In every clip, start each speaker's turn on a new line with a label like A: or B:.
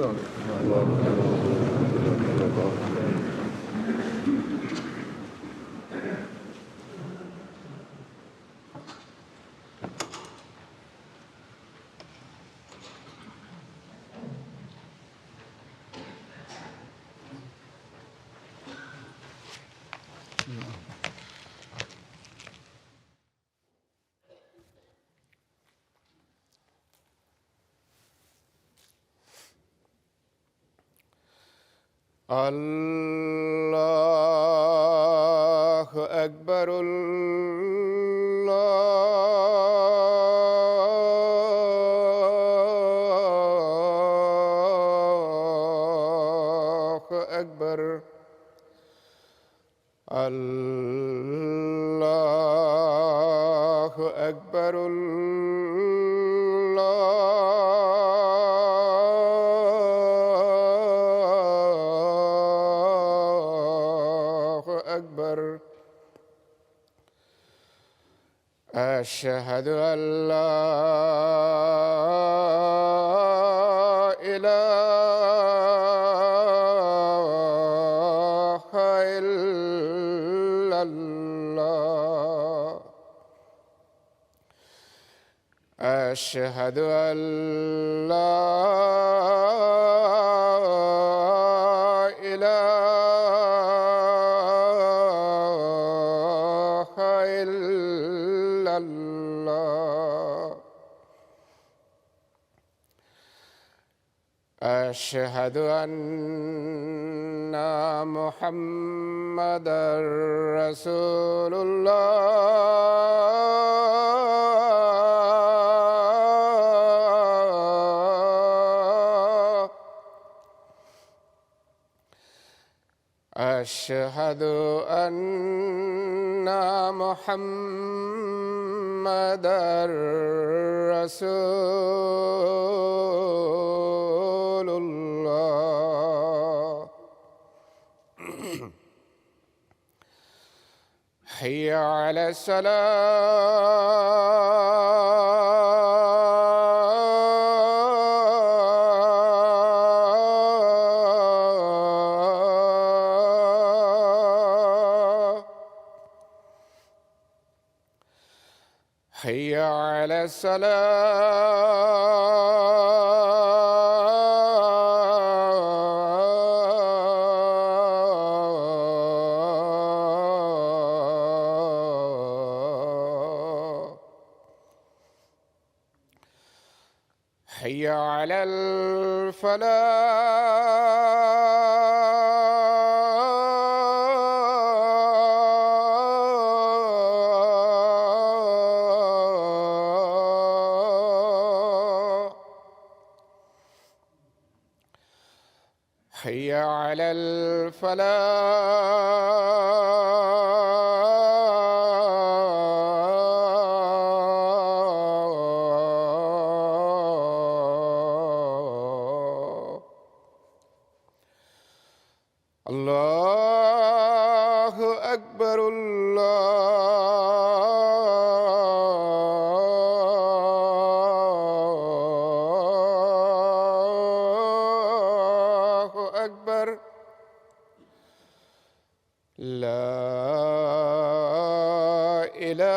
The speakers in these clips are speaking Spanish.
A: الله أكبر. الله أكبر. الله أكبر. أشهد أن لا إله إلا الله. أشهد أن لا إله إلا الله. أشهد أن محمدًا رسول الله. أشهد أن محمدًا رسول الله. حي على الصلاة. حي على الصلاة. حي على الفلاح. حي على الفلاح. الله أكبر. الله أكبر. لا إله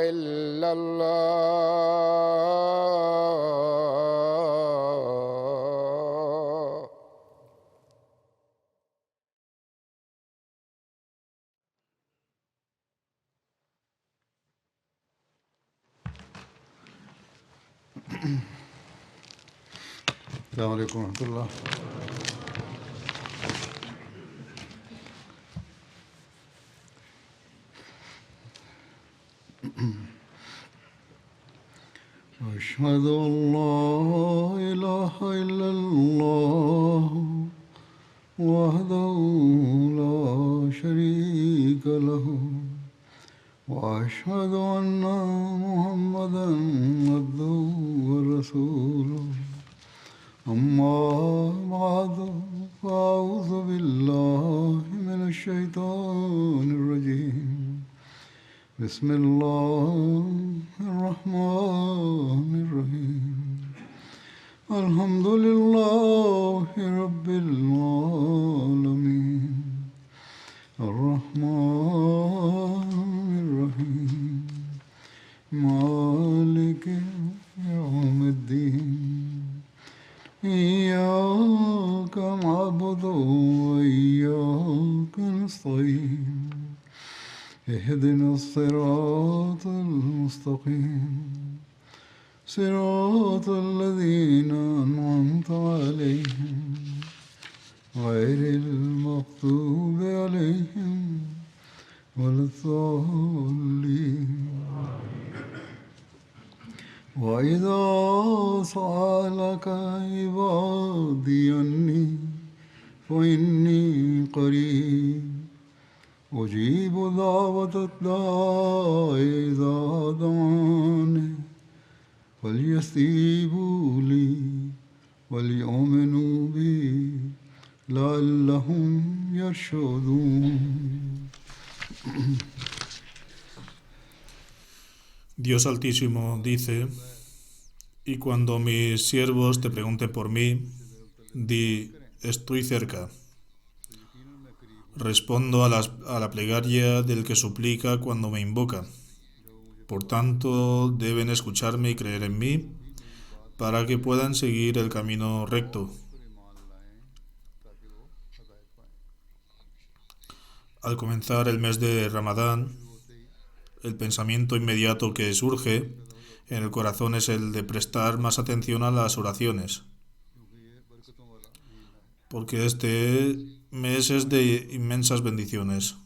A: إلا الله.
B: السلام عليكم ورحمة الله. أشهد أن لا إله إلا الله وحده لا شريك له وأشهد أن محمدًا عبده ورسوله. أما بعد فأعوذ بالله من الشيطان الرجيم. بسم الله الرحمن الرحيم. الحمد لله رب العالمين الرحمن الرحيم مالك يوم الدين إياك نعبد وإياك نستعين اهدنا الصراط المستقيم صراط الذين أنعمت عليهم غير المغضوب عليهم ولا الضالين وإذا سألك عبادي عني فإني قريب أجيب دعوة الداع إذا دعاني فليستجيبوا لي وليؤمنوا بي لعلهم يرشدون.
C: Dios Altísimo dice, y cuando mis siervos te pregunten por mí, di, estoy cerca. Respondo a la plegaria del que suplica cuando me invoca. Por tanto, deben escucharme y creer en mí para que puedan seguir el camino recto. Al comenzar el mes de Ramadán, el pensamiento inmediato que surge en el corazón es el de prestar más atención a las oraciones, porque este mes es de inmensas bendiciones.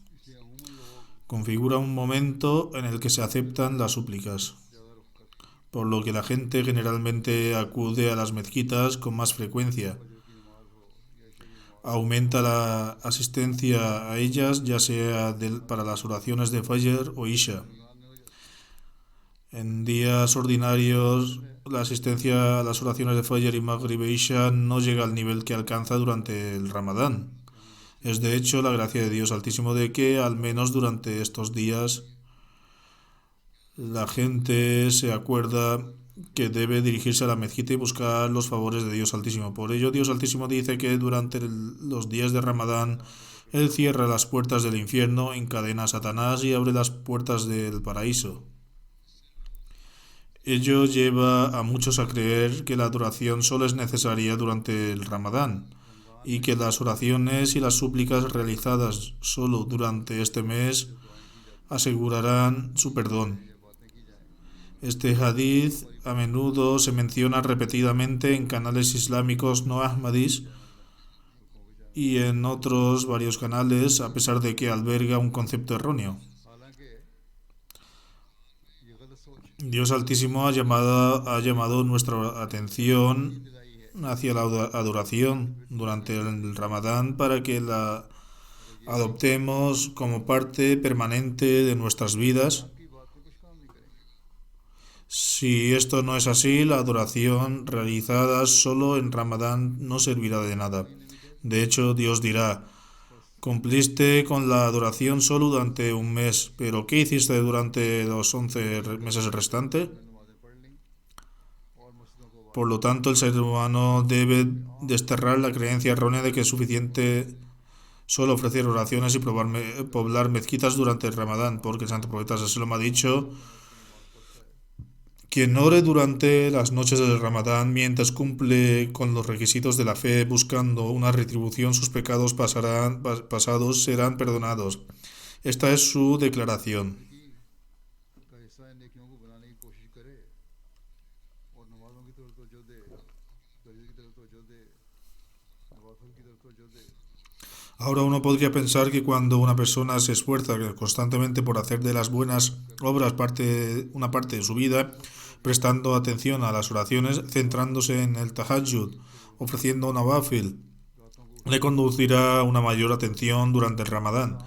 C: Configura un momento en el que se aceptan las súplicas, por lo que la gente generalmente acude a las mezquitas con más frecuencia. Aumenta la asistencia a ellas, ya sea para las oraciones de Fajr o Isha. En días ordinarios, la asistencia a las oraciones de Fajr y Maghrib e Isha no llega al nivel que alcanza durante el Ramadán. Es de hecho la gracia de Dios Altísimo de que, al menos durante estos días, la gente se acuerda que debe dirigirse a la mezquita y buscar los favores de Dios Altísimo. Por ello, Dios Altísimo dice que durante los días de Ramadán, Él cierra las puertas del infierno, encadena a Satanás y abre las puertas del paraíso. Ello lleva a muchos a creer que la adoración solo es necesaria durante el Ramadán y que las oraciones y las súplicas realizadas solo durante este mes asegurarán su perdón. Este hadith a menudo se menciona repetidamente en canales islámicos no ahmadís y en otros varios canales, a pesar de que alberga un concepto erróneo. Dios Altísimo ha llamado nuestra atención hacia la adoración durante el Ramadán para que la adoptemos como parte permanente de nuestras vidas. Si esto no es así, la adoración realizada solo en Ramadán no servirá de nada. De hecho, Dios dirá, cumpliste con la adoración solo durante un mes, pero ¿qué hiciste durante los 11 meses restantes? Por lo tanto, el ser humano debe desterrar la creencia errónea de que es suficiente solo ofrecer oraciones y poblar mezquitas durante el Ramadán, porque el santo profeta Sallallahu ha dicho: quien ore durante las noches del Ramadán mientras cumple con los requisitos de la fe buscando una retribución, sus pecados pasados serán perdonados. Esta es su declaración. Ahora uno podría pensar que cuando una persona se esfuerza constantemente por hacer de las buenas obras una parte de su vida, prestando atención a las oraciones, centrándose en el tahajjud, ofreciendo nawafil, le conducirá a una mayor atención durante el Ramadán.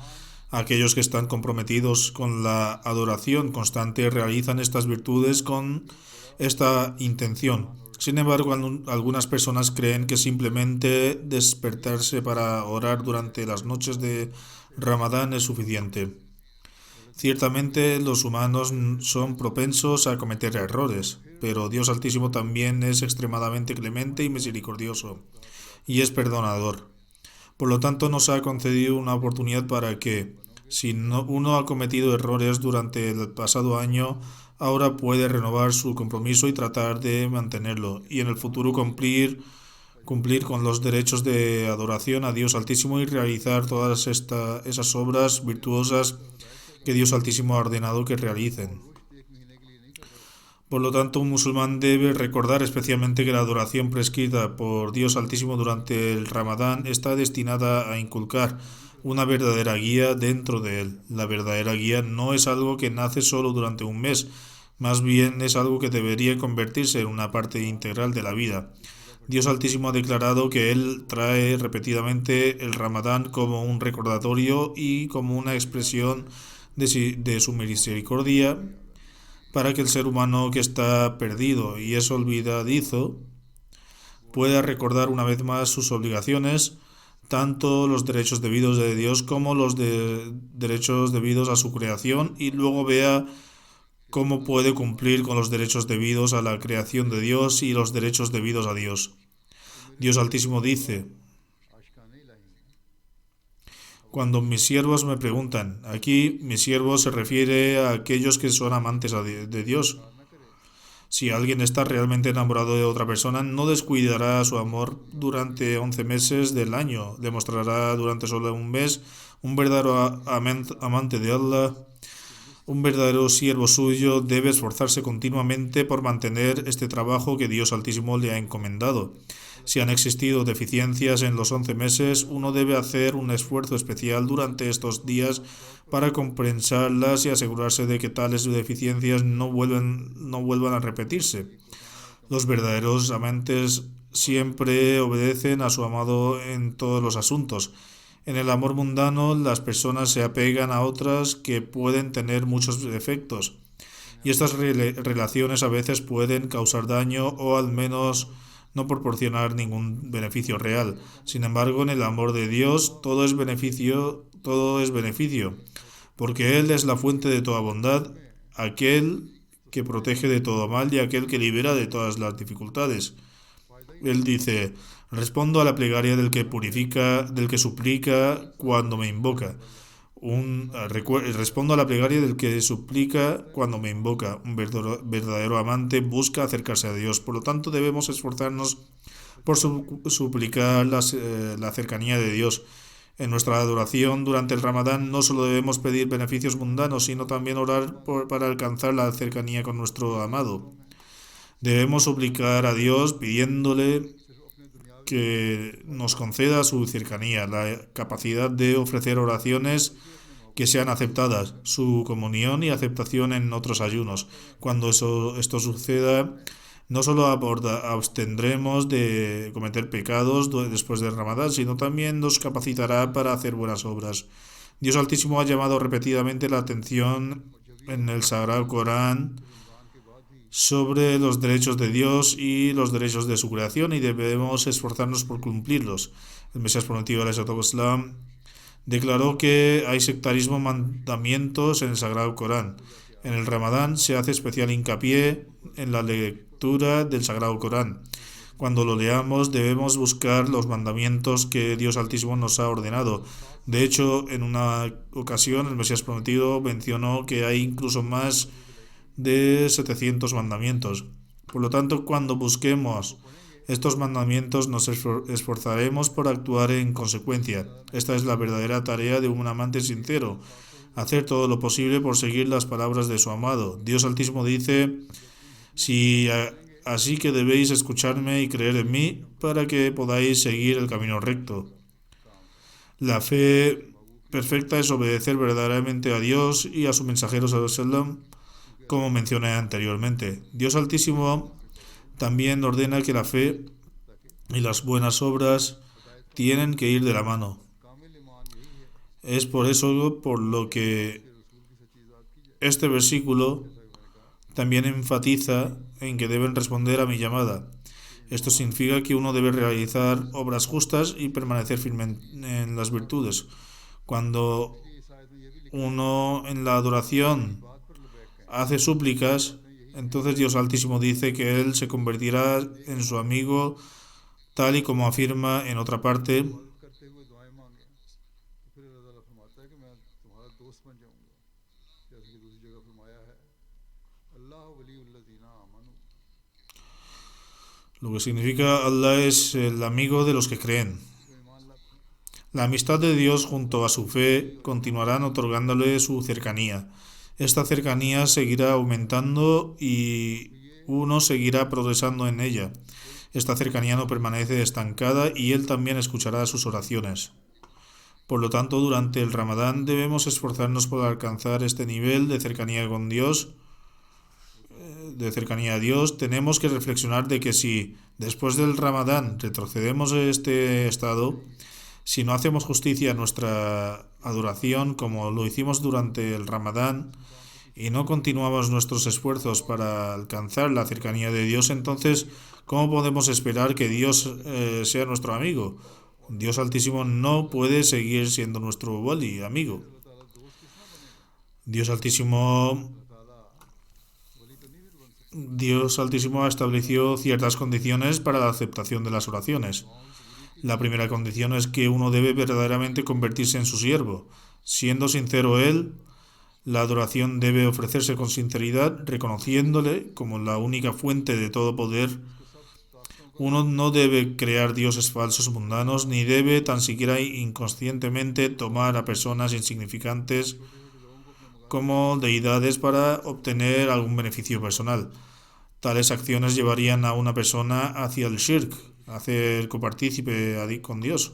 C: Aquellos que están comprometidos con la adoración constante realizan estas virtudes con esta intención. Sin embargo, algunas personas creen que simplemente despertarse para orar durante las noches de Ramadán es suficiente. Ciertamente, los humanos son propensos a cometer errores. pero Dios Altísimo también es extremadamente clemente y misericordioso, y es perdonador. Por lo tanto, nos ha concedido una oportunidad para que, si uno ha cometido errores durante el pasado año, ahora puede renovar su compromiso y tratar de mantenerlo, y en el futuro cumplir con los derechos de adoración a Dios Altísimo y realizar todas esas obras virtuosas que Dios Altísimo ha ordenado que realicen. Por lo tanto, un musulmán debe recordar especialmente que la adoración prescrita por Dios Altísimo durante el Ramadán está destinada a inculcar una verdadera guía dentro de él. La verdadera guía no es algo que nace solo durante un mes, más bien es algo que debería convertirse en una parte integral de la vida. Dios Altísimo ha declarado que Él trae repetidamente el Ramadán como un recordatorio y como una expresión de su misericordia para que el ser humano que está perdido y es olvidadizo pueda recordar una vez más sus obligaciones, tanto los derechos debidos de Dios como los derechos debidos a su creación, y luego vea cómo puede cumplir con los derechos debidos a la creación de Dios y los derechos debidos a Dios. Dios Altísimo dice: cuando mis siervos me preguntan, aquí mis siervos se refiere a aquellos que son amantes de Dios. Si alguien está realmente enamorado de otra persona, no descuidará su amor durante 11 meses del año. Demostrará durante solo un mes un verdadero amante de Allah. Un verdadero siervo suyo debe esforzarse continuamente por mantener este trabajo que Dios Altísimo le ha encomendado. Si han existido deficiencias en los 11 meses, uno debe hacer un esfuerzo especial durante estos días para compensarlas y asegurarse de que tales deficiencias no vuelvan a repetirse. Los verdaderos amantes siempre obedecen a su amado en todos los asuntos. En el amor mundano, las personas se apegan a otras que pueden tener muchos defectos, y estas relaciones a veces pueden causar daño o al menos no proporcionar ningún beneficio real. Sin embargo, en el amor de Dios todo es beneficio, porque Él es la fuente de toda bondad, aquel que protege de todo mal y aquel que libera de todas las dificultades. Él dice: respondo a la plegaria del que suplica cuando me invoca. Respondo a la plegaria del que suplica cuando me invoca. Un verdadero amante busca acercarse a Dios. Por lo tanto, debemos esforzarnos por suplicar la cercanía de Dios. En nuestra adoración durante el Ramadán no solo debemos pedir beneficios mundanos, sino también orar para alcanzar la cercanía con nuestro amado. Debemos suplicar a Dios pidiéndole que nos conceda su cercanía, la capacidad de ofrecer oraciones que sean aceptadas, su comunión y aceptación en otros ayunos. Cuando esto suceda, no solo abstendremos de cometer pecados después del Ramadán, sino también nos capacitará para hacer buenas obras. Dios Altísimo ha llamado repetidamente la atención en el Sagrado Corán sobre los derechos de Dios y los derechos de su creación, y debemos esforzarnos por cumplirlos. El Mesías prometido, al Islam, declaró que hay sectarismo mandamientos en el Sagrado Corán. En el Ramadán se hace especial hincapié en la lectura del Sagrado Corán. Cuando lo leamos debemos buscar los mandamientos que Dios Altísimo nos ha ordenado. De hecho, en una ocasión el Mesías prometido mencionó que hay incluso más de 700 mandamientos. Por lo tanto, cuando busquemos estos mandamientos nos esforzaremos por actuar en consecuencia. Esta es la verdadera tarea de un amante sincero: hacer todo lo posible por seguir las palabras de su amado. Dios Altísimo dice: así que debéis escucharme y creer en mí para que podáis seguir el camino recto. La fe perfecta es obedecer verdaderamente a Dios y a su mensajero sallallahu, como mencioné anteriormente. Dios Altísimo también ordena que la fe y las buenas obras tienen que ir de la mano. Es por eso por lo que este versículo también enfatiza en que deben responder a mi llamada. Esto significa que uno debe realizar obras justas y permanecer firme en las virtudes. Cuando uno en la adoración hace súplicas, Entonces Dios Altísimo dice que él se convertirá en su amigo, tal y como afirma en otra parte.
B: करते हुए दुआएं मांगे तो फिर अल्लाह ताला फरमाता है कि मैं तुम्हारा दोस्त बन जाऊंगा, जैसे कि दूसरी जगह फरमाया है अल्लाह वलीउल्लज़ीना आमनू।
C: Lo que significa Allah es el amigo de los que creen. La amistad de Dios junto a su fe continuarán otorgándole su cercanía. Esta cercanía seguirá aumentando y uno seguirá progresando en ella. Esta cercanía no permanece estancada y él también escuchará sus oraciones. Por lo tanto, durante el Ramadán debemos esforzarnos por alcanzar este nivel de cercanía con Dios, de cercanía a Dios. Tenemos que reflexionar de que si después del Ramadán retrocedemos en este estado, si no hacemos justicia a nuestra adoración como lo hicimos durante el Ramadán y no continuamos nuestros esfuerzos para alcanzar la cercanía de Dios, entonces, ¿cómo podemos esperar que Dios sea nuestro amigo? Dios Altísimo no puede seguir siendo nuestro wali, amigo. Dios Altísimo estableció ciertas condiciones para la aceptación de las oraciones. La primera condición es que uno debe verdaderamente convertirse en su siervo. Siendo sincero él, la adoración debe ofrecerse con sinceridad, reconociéndole como la única fuente de todo poder. Uno no debe crear dioses falsos mundanos, ni debe tan siquiera inconscientemente tomar a personas insignificantes como deidades para obtener algún beneficio personal. Tales acciones llevarían a una persona hacia el shirk, hacer copartícipe con Dios.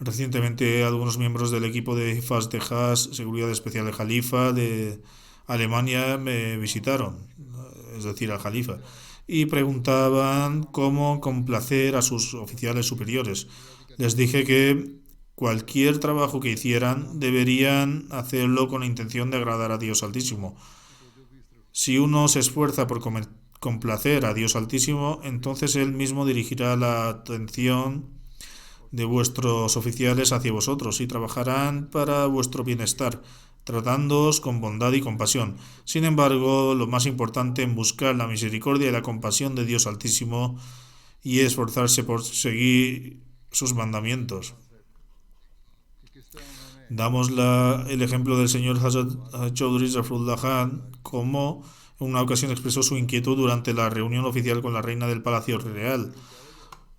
C: Recientemente algunos miembros del equipo de Hifaz de Hajj, Seguridad Especial del Jalifa de Alemania, me visitaron, es decir, al Jalifa, y preguntaban cómo complacer a sus oficiales superiores. Les dije que cualquier trabajo que hicieran deberían hacerlo con la intención de agradar a Dios Altísimo. Si uno se esfuerza por complacer a Dios Altísimo, entonces Él mismo dirigirá la atención de vuestros oficiales hacia vosotros y trabajarán para vuestro bienestar, tratándoos con bondad y compasión. Sin embargo, lo más importante es buscar la misericordia y la compasión de Dios Altísimo y esforzarse por seguir sus mandamientos. Damos el ejemplo del señor Hazrat Chaudhry Zafrullah Khan, como en una ocasión expresó su inquietud durante la reunión oficial con la reina del Palacio Real.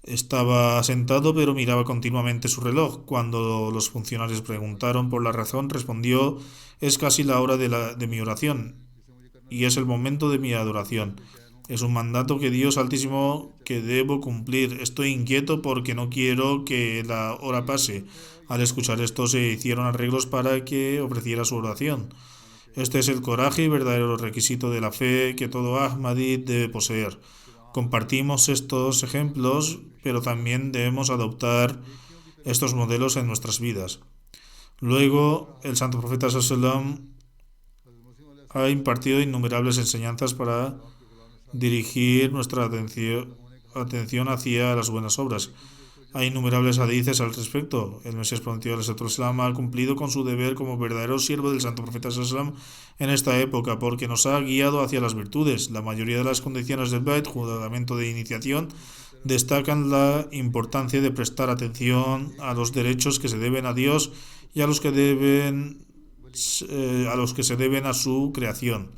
C: Estaba sentado pero miraba continuamente su reloj. Cuando los funcionarios preguntaron por la razón, respondió: es casi la hora de mi oración y es el momento de mi adoración. Es un mandato que Dios Altísimo que debo cumplir. Estoy inquieto porque no quiero que la hora pase. Al escuchar esto se hicieron arreglos para que ofreciera su oración. Este es el coraje y verdadero requisito de la fe que todo Ahmadi debe poseer. Compartimos estos ejemplos, pero también debemos adoptar estos modelos en nuestras vidas. Luego, el Santo Profeta ﷺ ha impartido innumerables enseñanzas para dirigir nuestra atención hacia las buenas obras. Hay innumerables hadices al respecto. El Mesías prometido ﷺ ha cumplido con su deber como verdadero siervo del Santo Profeta ﷺ en esta época porque nos ha guiado hacia las virtudes. La mayoría de las condiciones del Bait, juramento de iniciación, destacan la importancia de prestar atención a los derechos que se deben a Dios y a los que se deben a su creación.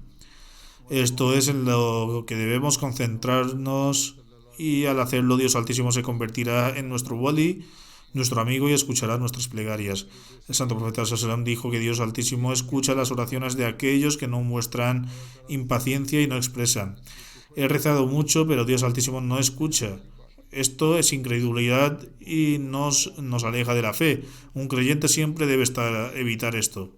C: Esto es en lo que debemos concentrarnos y al hacerlo Dios Altísimo se convertirá en nuestro wali, nuestro amigo y escuchará nuestras plegarias. El Santo Profeta ﷺ dijo que Dios Altísimo escucha las oraciones de aquellos que no muestran impaciencia y no expresan. He rezado mucho, pero Dios Altísimo no escucha. Esto es incredulidad y nos aleja de la fe. Un creyente siempre debe evitar esto.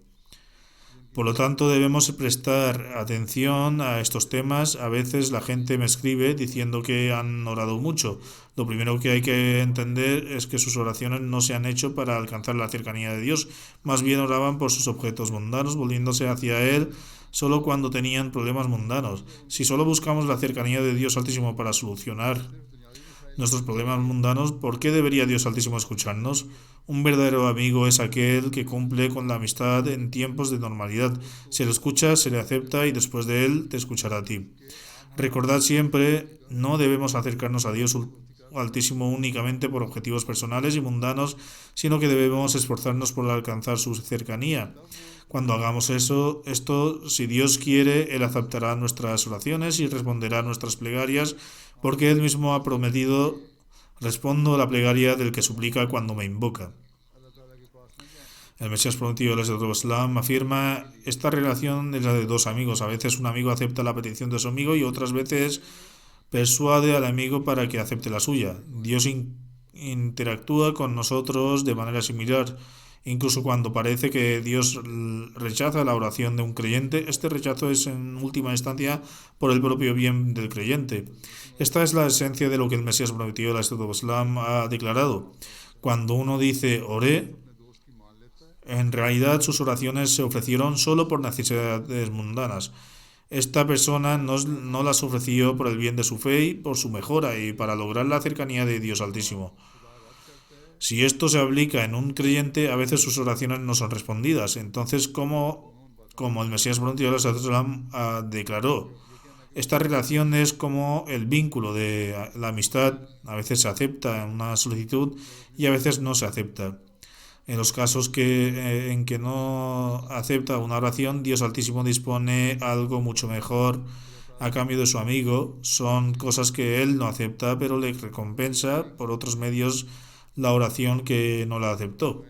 C: Por lo tanto, debemos prestar atención a estos temas. A veces la gente me escribe diciendo que han orado mucho. Lo primero que hay que entender es que sus oraciones no se han hecho para alcanzar la cercanía de Dios. Más bien oraban por sus objetos mundanos, volviéndose hacia Él solo cuando tenían problemas mundanos. Si solo buscamos la cercanía de Dios Altísimo para solucionar nuestros problemas mundanos, ¿por qué debería Dios Altísimo escucharnos? Un verdadero amigo es aquel que cumple con la amistad en tiempos de normalidad. Se le escucha, se le acepta y después de él te escuchará a ti. Recordad siempre, no debemos acercarnos a Dios Altísimo únicamente por objetivos personales y mundanos, sino que debemos esforzarnos por alcanzar su cercanía. Cuando hagamos esto, si Dios quiere, Él aceptará nuestras oraciones y responderá a nuestras plegarias, porque Él mismo ha prometido, respondo a la plegaria del que suplica cuando me invoca.
B: अल्लाह ताला के पास न जाएं।
C: El Mesías prometido del Islam afirma, esta relación es la de dos amigos. A veces un amigo acepta la petición de su amigo y otras veces persuade al amigo para que acepte la suya. Dios interactúa con nosotros de manera similar. Incluso cuando parece que Dios rechaza la oración de un creyente, este rechazo es en última instancia por el propio bien del creyente. Esta es la esencia de lo que el Mesías prometido del Islam ha declarado. Cuando uno dice oré,
B: अपने दोस्त की मान लेता है।
C: en realidad sus oraciones se ofrecieron solo por necesidades mundanas. Esta persona no las ofreció por el bien de su fe y por su mejora y para lograr la cercanía de Dios Altísimo.
B: खुदा रद्द करता है
C: Si esto se aplica en un creyente, a veces sus oraciones no son respondidas. Entonces, como el Mesías prometido declaró, esta relación es como el vínculo de la amistad. A veces se acepta una solicitud y a veces no se acepta. En los casos en que no acepta una oración, Dios Altísimo dispone algo mucho mejor a cambio de su amigo. Son cosas que él no acepta, pero le recompensa por otros medios la oración que no le aceptó.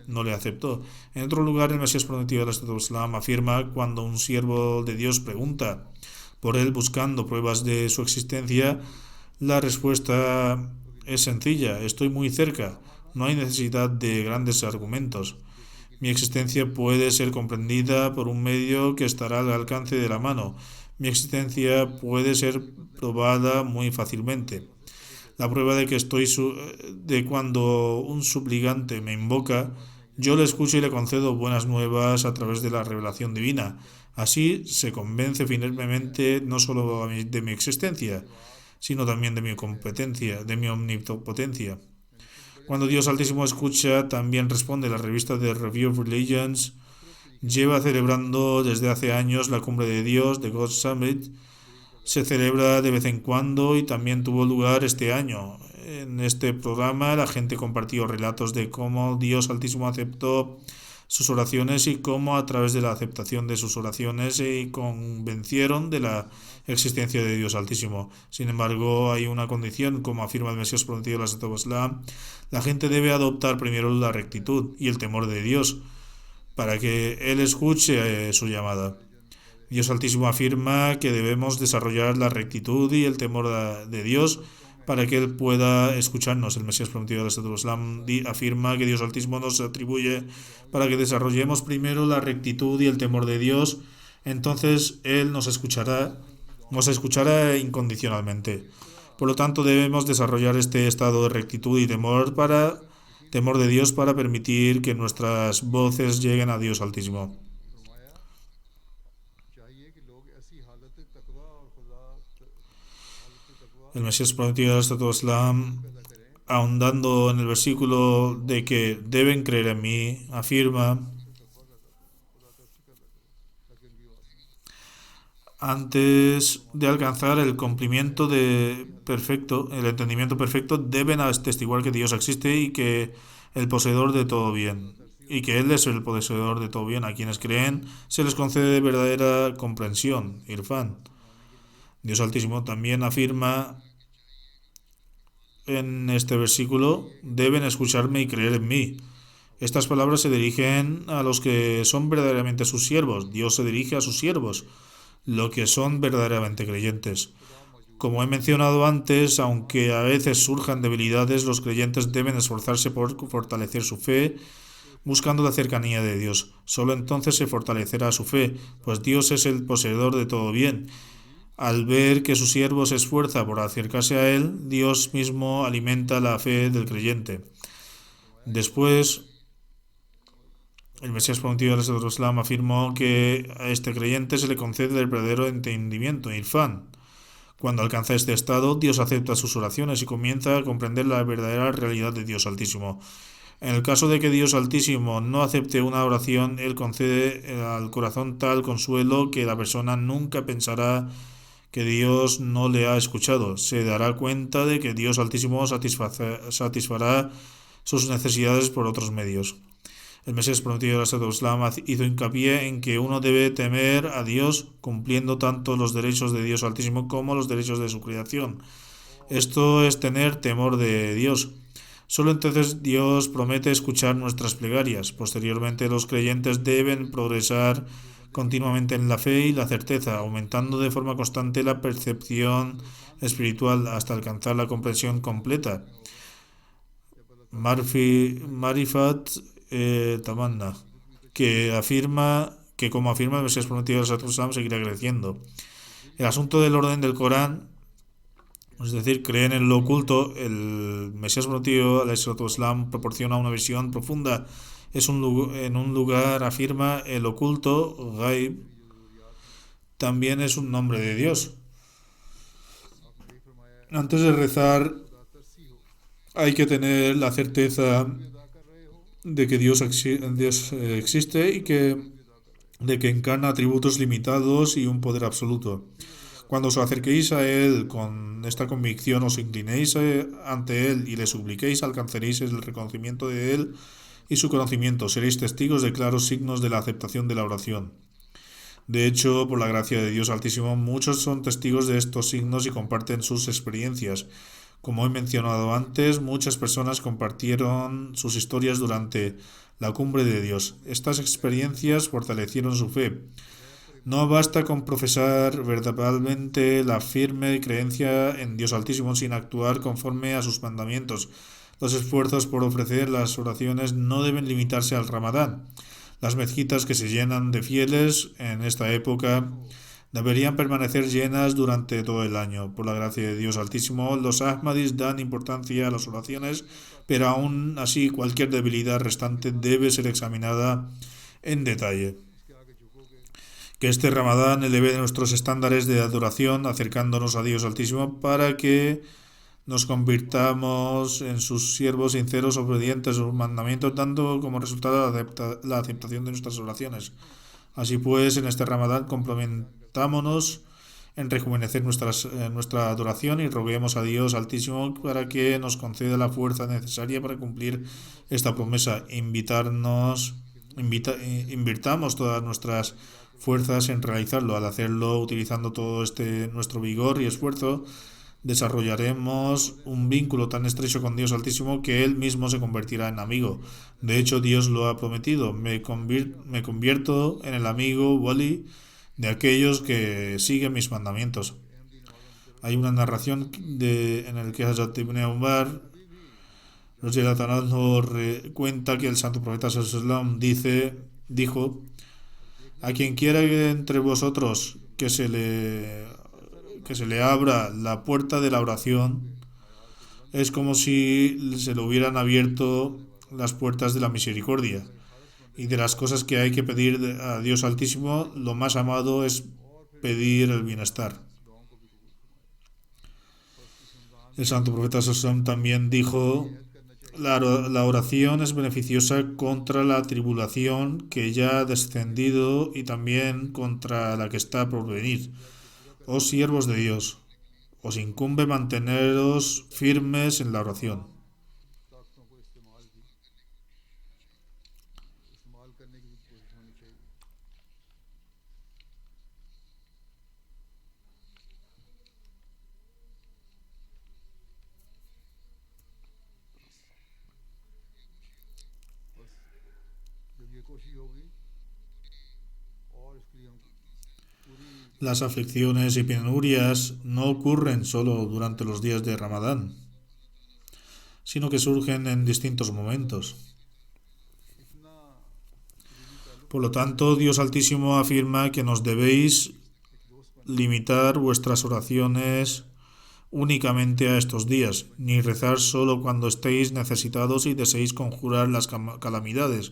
C: En otro lugar, el Mesías prometido del Islam afirma, cuando un siervo de Dios pregunta por él buscando pruebas de su existencia, la respuesta es sencilla: estoy muy cerca. No hay necesidad de grandes argumentos. Mi existencia puede ser comprendida por un medio que estará al alcance de la mano. Mi existencia puede ser probada muy fácilmente. La prueba de cuando un suplicante me invoca, yo le escucho y le concedo buenas nuevas a través de la revelación divina. Así se convence firmemente no solo de mi existencia, sino también de mi competencia, de mi omnipotencia. Cuando Dios Altísimo escucha, también responde. La revista de Review of Religions lleva celebrando desde hace años la cumbre de Dios, de God Summit. Se celebra de vez en cuando y también tuvo lugar este año. En este programa la gente compartió relatos de cómo Dios Altísimo aceptó sus oraciones y cómo a través de la aceptación de sus oraciones se convencieron de la existencia de Dios Altísimo. Sin embargo, hay una condición, como afirma el Mesías prometido del Islam: la gente debe adoptar primero la rectitud y el temor de Dios para que Él escuche su llamada. Dios Altísimo afirma que debemos desarrollar la rectitud y el temor de Dios para que Él pueda escucharnos. El Mesías prometido del Islam afirma que Dios Altísimo nos atribuye para que desarrollemos primero la rectitud y el temor de Dios. Entonces Él nos escuchará incondicionalmente. Por lo tanto, debemos desarrollar este estado de rectitud y temor de Dios para permitir que nuestras voces lleguen a Dios Altísimo.
B: फरमाया चाहिए कि लोग ऐसी हालत तकवा और खुदा हालत तकवा
C: El Mesías prometido del Islam,
B: पैदा करें
C: ahondando en el versículo de que deben creer en mí, afirma:
B: तकवा पैदा करें खुदा तरफ से पैदा करें ताकि उनकी बात
C: antes de alcanzar el el entendimiento perfecto, deben atestiguar que Dios existe y que el poseedor de todo bien, y que Él es el poseedor de todo bien. A quienes creen se les concede verdadera comprensión, irfan. Dios Altísimo también afirma en este versículo: deben escucharme y creer en mí. Estas palabras se dirigen a los que son verdaderamente sus siervos. Dios se dirige a sus siervos, lo que son verdaderamente creyentes. Como he mencionado antes, aunque a veces surjan debilidades, los creyentes deben esforzarse por fortalecer su fe, buscando la cercanía de Dios. Solo entonces se fortalecerá su fe, pues Dios es el poseedor de todo bien. Al ver que su siervo se esfuerza por acercarse a Él, Dios mismo alimenta la fe del creyente. Después, el Mesías prometido del Islam afirmó que a este creyente se le concede el verdadero entendimiento, irfan. Cuando alcanza este estado, Dios acepta sus oraciones y comienza a comprender la verdadera realidad de Dios Altísimo. En el caso de que Dios Altísimo no acepte una oración, Él concede al corazón tal consuelo que la persona nunca pensará que Dios no le ha escuchado. Se dará cuenta de que Dios Altísimo satisfará sus necesidades por otros medios. El Mesías prometido de la Islam hizo hincapié en que uno debe temer a Dios cumpliendo tanto los derechos de Dios Altísimo como los derechos de su creación. Esto es tener temor de Dios. Solo entonces Dios promete escuchar nuestras plegarias. Posteriormente, los creyentes deben progresar continuamente en la fe y la certeza, aumentando de forma constante la percepción espiritual hasta alcanzar la comprensión completa. Marifat Tamanna, que como afirma el Mesías prometido de Islam, seguirá creciendo. El asunto del orden del Corán, es decir, creen en lo oculto, el Mesías prometido al Islam proporciona una visión profunda. En un lugar afirma el oculto, Ghaib, también es un nombre de Dios. Antes de rezar hay que tener la certeza de que Dios existe y de que encarna atributos limitados y un poder absoluto. Cuando os acerquéis a Él con esta convicción, os inclinéis ante Él y le supliquéis, alcanzaréis el reconocimiento de Él y su conocimiento. Seréis testigos de claros signos de la aceptación de la oración. De hecho, por la gracia de Dios Altísimo, muchos son testigos de estos signos y comparten sus experiencias. Como he mencionado antes, muchas personas compartieron sus historias durante la cumbre de Dios. Estas experiencias fortalecieron su fe. No basta con profesar verbalmente la firme creencia en Dios Altísimo sin actuar conforme a sus mandamientos. Los esfuerzos por ofrecer las oraciones no deben limitarse al Ramadán. Las mezquitas que se llenan de fieles en esta época deberían permanecer llenas durante todo el año. Por la gracia de Dios Altísimo, los Ahmadis dan importancia a las oraciones, pero aún así cualquier debilidad restante debe ser examinada en detalle. Que este Ramadán eleve nuestros estándares de adoración, acercándonos a Dios Altísimo para que nos convirtamos en sus siervos sinceros, obedientes a sus mandamientos, dando como resultado la aceptación de nuestras oraciones. Así pues, en este Ramadán comprometámonos en rejuvenecer nuestra adoración y roguemos a Dios Altísimo para que nos conceda la fuerza necesaria para cumplir esta promesa. Invirtamos todas nuestras fuerzas en realizarlo. Al hacerlo, utilizando todo nuestro vigor y esfuerzo, desarrollaremos un vínculo tan estrecho con Dios Altísimo que Él mismo se convertirá en amigo. De hecho, Dios lo ha prometido. Me convierto en el amigo Wali de aquellos que siguen mis mandamientos. Hay una narración en el que Hazrat Ibn Umar cuenta que el santo profeta Sallallahu dijo: a quien quiera entre vosotros que se le abra la puerta de la oración, es como si se le hubieran abierto las puertas de la misericordia. Y de las cosas que hay que pedir a Dios Altísimo, lo más amado es pedir el bienestar. El santo profeta Sallallahu también dijo: la oración es beneficiosa contra la tribulación que ya ha descendido y también contra la que está por venir. Oh siervos de Dios, os incumbe manteneros firmes en la oración. Las aflicciones y penurias no ocurren solo durante los días de Ramadán, sino que surgen en distintos momentos. Por lo tanto, Dios Altísimo afirma que nos debéis limitar vuestras oraciones únicamente a estos días, ni rezar solo cuando estéis necesitados y deseéis conjurar las calamidades.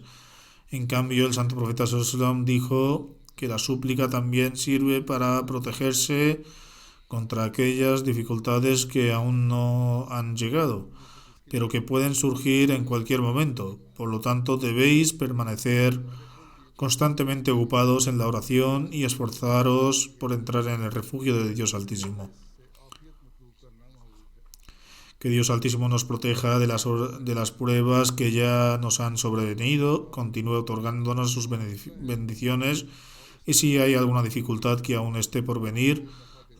C: En cambio, el santo profeta Sallallahu dijo que la súplica también sirve para protegerse contra aquellas dificultades que aún no han llegado, pero que pueden surgir en cualquier momento. Por lo tanto, debéis permanecer constantemente ocupados en la oración y esforzaros por entrar en el refugio de Dios Altísimo. Que Dios Altísimo nos proteja de las pruebas que ya nos han sobrevenido, continúe otorgándonos sus bendiciones, y si hay alguna dificultad que aún esté por venir,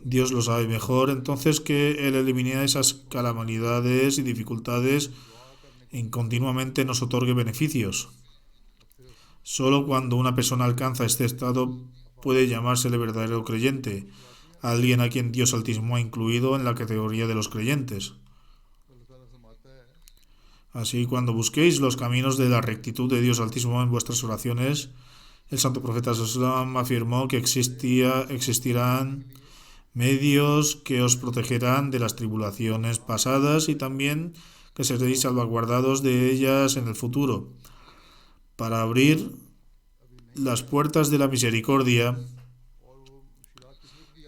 C: Dios lo sabe mejor, entonces que Él elimine esas calamidades y dificultades y continuamente nos otorgue beneficios. Solo cuando una persona alcanza este estado puede llamársele verdadero creyente, alguien a quien Dios Altísimo ha incluido en la categoría de los creyentes. Así, cuando busquéis los caminos de la rectitud de Dios Altísimo en vuestras oraciones, el santo profeta Sallam afirmó que existirán medios que os protegerán de las tribulaciones pasadas y también que seréis salvaguardados de ellas en el futuro. Para abrir las puertas de la misericordia,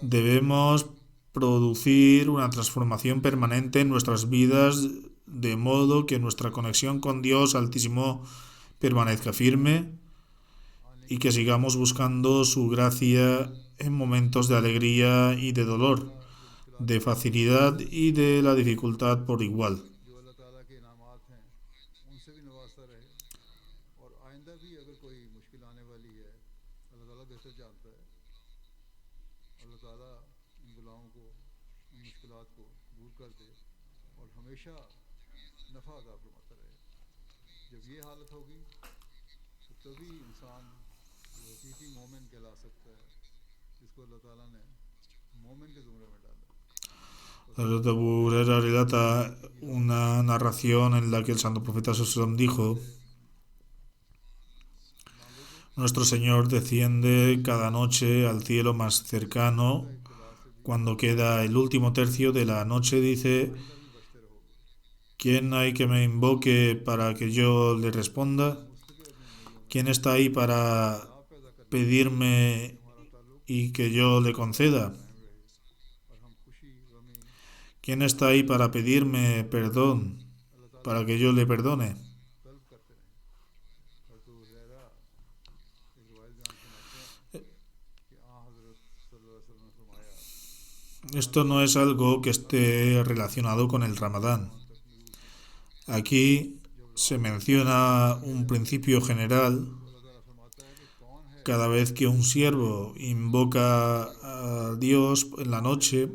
C: debemos producir una transformación permanente en nuestras vidas, de modo que nuestra conexión con Dios Altísimo permanezca firme y que sigamos buscando su gracia en momentos de alegría y de dolor, de facilidad y de la dificultad por igual. Hazrat Abu Huraira relata una narración en la que el santo profeta Sallam dijo: Nuestro Señor desciende cada noche al cielo más cercano. Cuando queda el último tercio de la noche dice: ¿Quién hay que me invoque para que yo le responda? ¿Quién está ahí para pedirme y que yo le conceda? ¿Quién está ahí para pedirme perdón, para que yo le perdone? Esto no es algo que esté relacionado con el Ramadán. Aquí se menciona un principio general. Cada vez que un siervo invoca a Dios en la noche,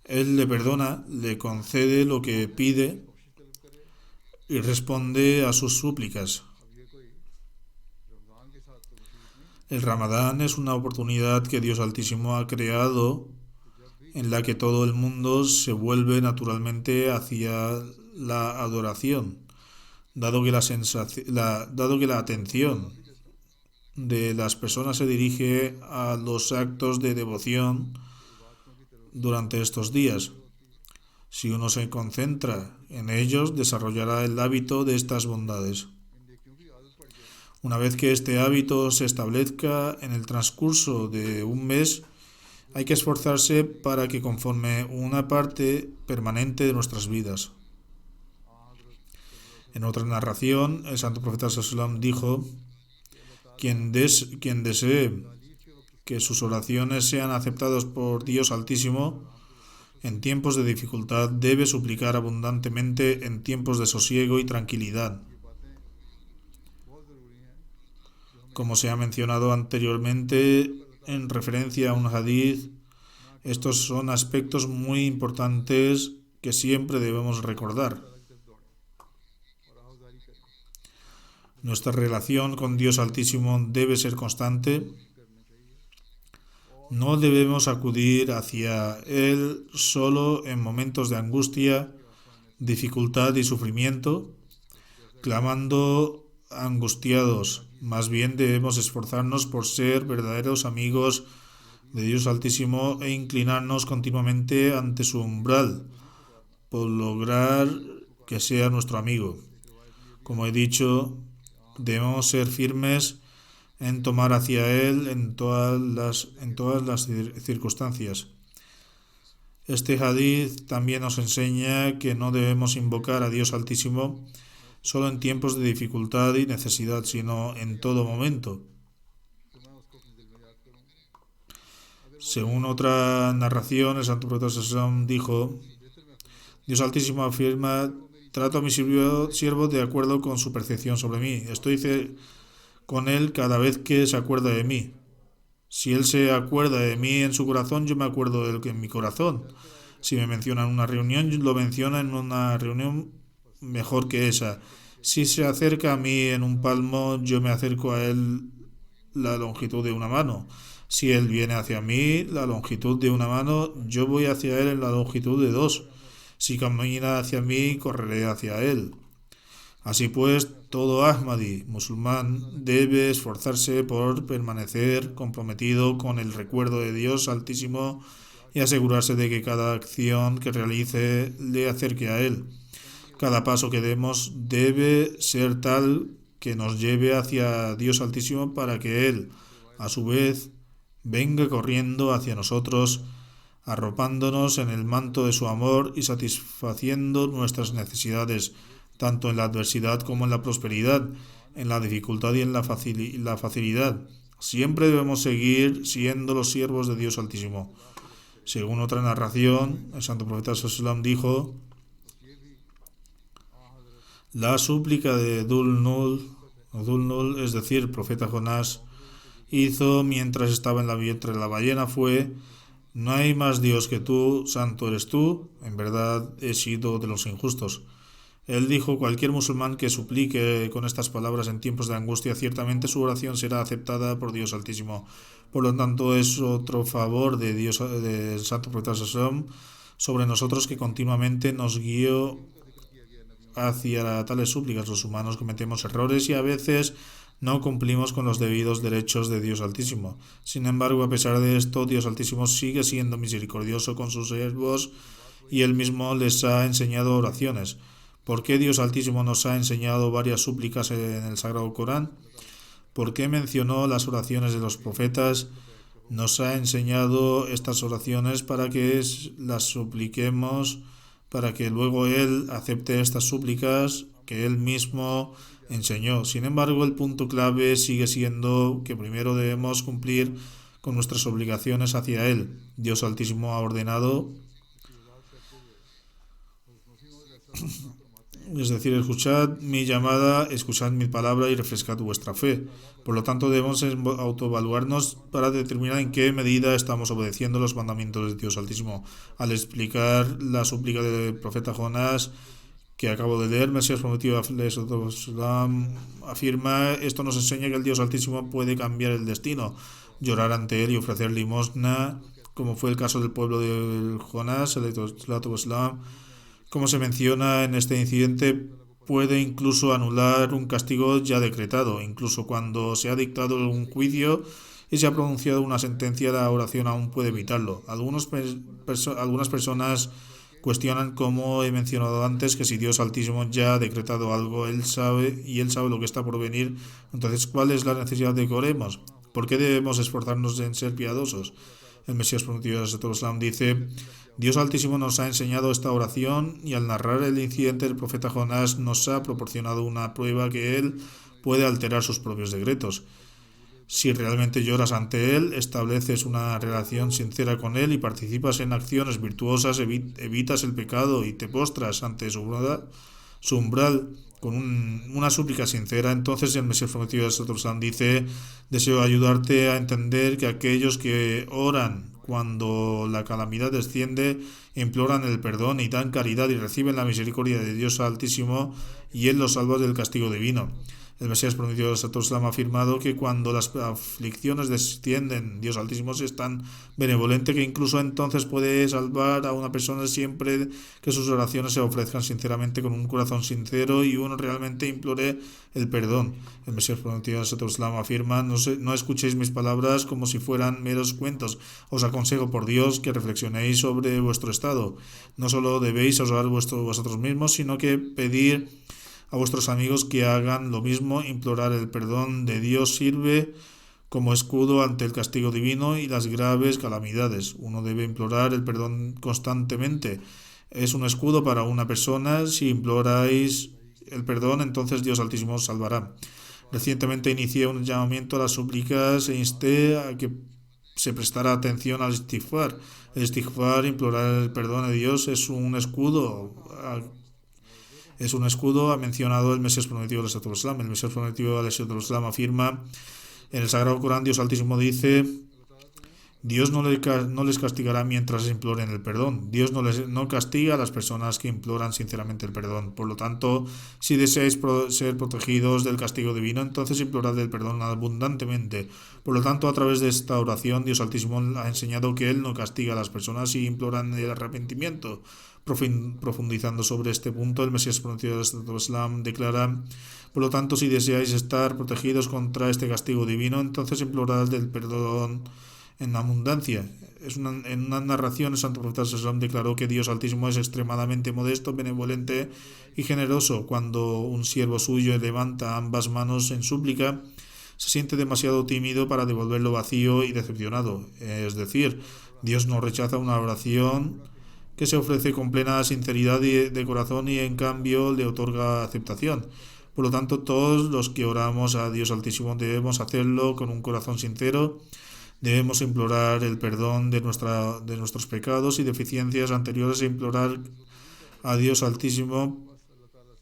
C: Él le perdona, le concede lo que pide y responde a sus súplicas. El Ramadán es una oportunidad que Dios Altísimo ha creado en la que todo el mundo se vuelve naturalmente hacia la adoración, dado que la atención de las personas se dirige a los actos de devoción durante estos días. Si uno se concentra en ellos, desarrollará el hábito de estas bondades. Una vez que este hábito se establezca en el transcurso de un mes, hay que esforzarse para que conforme una parte permanente de nuestras vidas. En otra narración, el santo profeta Sallam dijo: quien desee que sus oraciones sean aceptadas por Dios Altísimo en tiempos de dificultad debe suplicar abundantemente en tiempos de sosiego y tranquilidad. Como se ha mencionado anteriormente en referencia a un hadith, estos son aspectos muy importantes que siempre debemos recordar. Nuestra relación con Dios Altísimo debe ser constante. No debemos acudir hacia Él solo en momentos de angustia, dificultad y sufrimiento, clamando angustiados. Más bien debemos esforzarnos por ser verdaderos amigos de Dios Altísimo e inclinarnos continuamente ante su umbral, por lograr que sea nuestro amigo. Como he dicho, debemos ser firmes en tomar hacia Él en todas las circunstancias. Este hadith también nos enseña que no debemos invocar a Dios Altísimo solo en tiempos de dificultad y necesidad, sino en todo momento.
B: तो मैं उसको अपने दिल में याद करूँ।
C: Según otra narración, el Santo Profeta Sallam dijo: Dios Altísimo afirma: trato a mi siervo de acuerdo con su percepción sobre mí. Estoy con él cada vez que se acuerda de mí. Si él se acuerda de mí en su corazón, yo me acuerdo de él en mi corazón. Si me menciona en una reunión, lo menciona en una reunión mejor que esa. Si se acerca a mí en un palmo, yo me acerco a él la longitud de una mano. Si él viene hacia mí, la longitud de una mano, yo voy hacia él en la longitud de dos. Si camina hacia mí, correré hacia él. Así pues, todo Ahmadi, musulmán, debe esforzarse por permanecer comprometido con el recuerdo de Dios Altísimo y asegurarse de que cada acción que realice le acerque a Él. Cada paso que demos debe ser tal que nos lleve hacia Dios Altísimo para que Él, a su vez, venga corriendo hacia nosotros, arropándonos en el manto de su amor y satisfaciendo nuestras necesidades, tanto en la adversidad como en la prosperidad, en la dificultad y en la facilidad. Siempre debemos seguir siendo los siervos de Dios Altísimo. Según otra narración, el Santo Profeta Sallam dijo: la súplica de Dhul-Nul, es decir, el profeta Jonás, hizo mientras estaba en la vientre de la ballena fue: no hay más Dios que tú, santo eres tú, en verdad he sido de los injustos. Él dijo: cualquier musulmán que suplique con estas palabras en tiempos de angustia, ciertamente su oración será aceptada por Dios Altísimo. Por lo tanto, es otro favor de Dios, del Santo Profeta Sallam, sobre nosotros, que continuamente nos guió hacia tales súplicas. Los humanos cometemos errores y a veces no cumplimos con los debidos derechos de Dios Altísimo. Sin embargo, a pesar de esto, Dios Altísimo sigue siendo misericordioso con sus siervos y Él mismo les ha enseñado oraciones. ¿Por qué Dios Altísimo nos ha enseñado varias súplicas en el Sagrado Corán? ¿Por qué mencionó las oraciones de los profetas? Nos ha enseñado estas oraciones para que las supliquemos, para que luego Él acepte estas súplicas que Él mismo enseñó. Sin embargo, el punto clave sigue siendo que primero debemos cumplir con nuestras obligaciones hacia Él. Dios Altísimo ha ordenado, es decir, escuchad mi llamada, escuchad mi palabra y refrescad vuestra fe. Por lo tanto, debemos autoevaluarnos para determinar en qué medida estamos obedeciendo los mandamientos de Dios Altísimo. Al explicar la súplica del profeta Jonás que acabo de leer, Mesías prometido afirma: esto nos enseña que el Dios Altísimo puede cambiar el destino, llorar ante él y ofrecer limosna, como fue el caso del pueblo de Jonás, como se menciona en este incidente, puede incluso anular un castigo ya decretado. Incluso cuando se ha dictado un juicio y se ha pronunciado una sentencia, la oración aún puede evitarlo. Algunas personas cuestionan, como he mencionado antes, que si Dios Altísimo ya ha decretado algo, Él sabe lo que está por venir. Entonces, ¿cuál es la necesidad de que oremos? ¿Por qué debemos esforzarnos en ser piadosos? El Mesías prometido dice: Dios Altísimo nos ha enseñado esta oración y al narrar el incidente del profeta Jonás nos ha proporcionado una prueba que Él puede alterar sus propios decretos. Si realmente lloras ante Él, estableces una relación sincera con Él y participas en acciones virtuosas, evitas el pecado y te postras ante su umbral con una súplica sincera, entonces el Mesías prometido dice: deseo ayudarte a entender que aquellos que oran cuando la calamidad desciende, imploran el perdón y dan caridad y reciben la misericordia de Dios Altísimo, y Él los salva del castigo divino. El Mesías prometido ha afirmado que cuando las aflicciones descienden, Dios Altísimo es tan benevolente que incluso entonces puede salvar a una persona siempre que sus oraciones se ofrezcan sinceramente, con un corazón sincero, y uno realmente implore el perdón. El Mesías prometido afirma: no escuchéis mis palabras como si fueran meros cuentos. Os aconsejo por Dios que reflexionéis sobre vuestro estado. No solo debéis orar vosotros mismos, sino que pedir a vuestros amigos que hagan lo mismo. Implorar el perdón de Dios sirve como escudo ante el castigo divino y las graves calamidades. Uno debe implorar el perdón constantemente. Es un escudo para una persona. Si imploráis el perdón, entonces Dios Altísimo os salvará. Recientemente inicié un llamamiento a las súplicas e insté a que se prestara atención al istighfar. El istighfar, implorar el perdón de Dios, ha mencionado el Mesías prometido del Islam. El Mesías prometido del Islam afirma en el Sagrado Corán, Dios Altísimo dice: Dios no les castigará mientras imploren el perdón. Dios no castiga a las personas que imploran sinceramente el perdón. Por lo tanto, si deseáis ser protegidos del castigo divino, entonces implorad el perdón abundantemente. Por lo tanto, a través de esta oración, Dios Altísimo ha enseñado que Él no castiga a las personas si imploran el arrepentimiento. Profundizando sobre este punto, el Mesías prometido del Islam declara: por lo tanto, si deseáis estar protegidos contra este castigo divino, entonces implorad el perdón en abundancia. En una narración, el Santo Profeta Sallam declaró que Dios Altísimo es extremadamente modesto, benevolente y generoso. Cuando un siervo suyo levanta ambas manos en súplica, se siente demasiado tímido para devolverlo vacío y decepcionado. Es decir, Dios no rechaza una oración que se ofrece con plena sinceridad de corazón y en cambio le otorga aceptación. Por lo tanto, todos los que oramos a Dios Altísimo debemos hacerlo con un corazón sincero. Debemos implorar el perdón de nuestros pecados y deficiencias anteriores e implorar a Dios Altísimo